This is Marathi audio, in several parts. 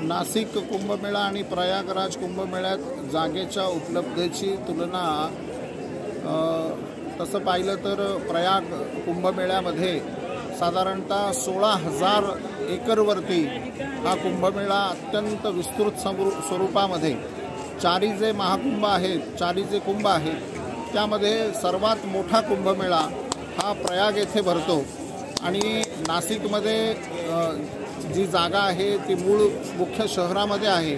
नाशिक कुंभमेळा आणि प्रयागराज कुंभमेळ्यात जागेच्या उपलब्धतेची तुलना तसं पाहिलं तर प्रयाग कुंभमेळ्यामध्ये साधारणतः 16,000 एकरवरती हा कुंभमेळा अत्यंत विस्तृत स्वरूपामध्ये चारी जे महाकुंभ आहेत, चारी जे कुंभ आहेत त्यामध्ये सर्वात मोठा कुंभमेळा हा प्रयाग येथे भरतो। आणि नाशिकमध्ये जी जागा आहे ती मूळ मुख्य शहरामध्ये आहे,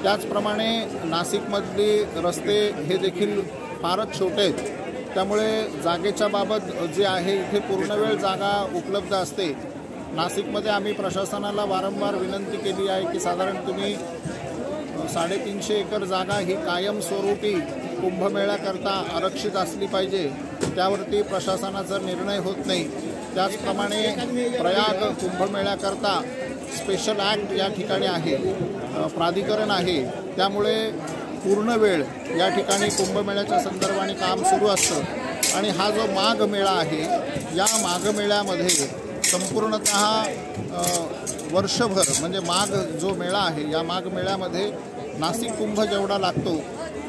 त्याचप्रमाणे नाशिकमधली रस्ते हे देखील फारच छोटे आहेत, त्यामुळे जागेच्या बाबत जे आहे इथे पूर्णवेळ जागा उपलब्ध असते। नाशिकमध्ये आम्ही प्रशासनाला वारंवार विनंती केली आहे की साधारण तुम्ही 350 एकर जागा ही कायमस्वरूपी कुंभमेळ्याकरता आरक्षित असली पाहिजे, त्यावरती प्रशासनाचा निर्णय होत नाही। त्याचप्रमाणे प्रयाग कुंभमेळ्याकरता स्पेशल ॲक्ट या ठिकाणी आहे, प्राधिकरण आहे, त्यामुळे पूर्ण वेळ या ठिकाणी कुंभमेळ्याच्या संदर्भाने काम सुरू असतं। आणि हा जो माघ मेळा आहे या माघ मेळ्यामध्ये संपूर्णतः वर्षभर म्हणजे माघ जो मेळा आहे या माघ मेळ्यामध्ये नाशिक कुंभ जेवढा लागतो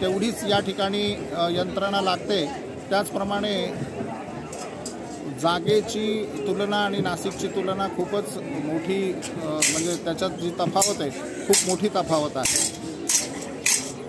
तेवढीच या ठिकाणी यंत्रणा लागते। त्याचप्रमाणे जागेची तुलना आणि नाशिकची तुलना खूपच मोठी म्हणजे त्याच्यात जी तफावत आहे खूप मोठी तफावत आहे।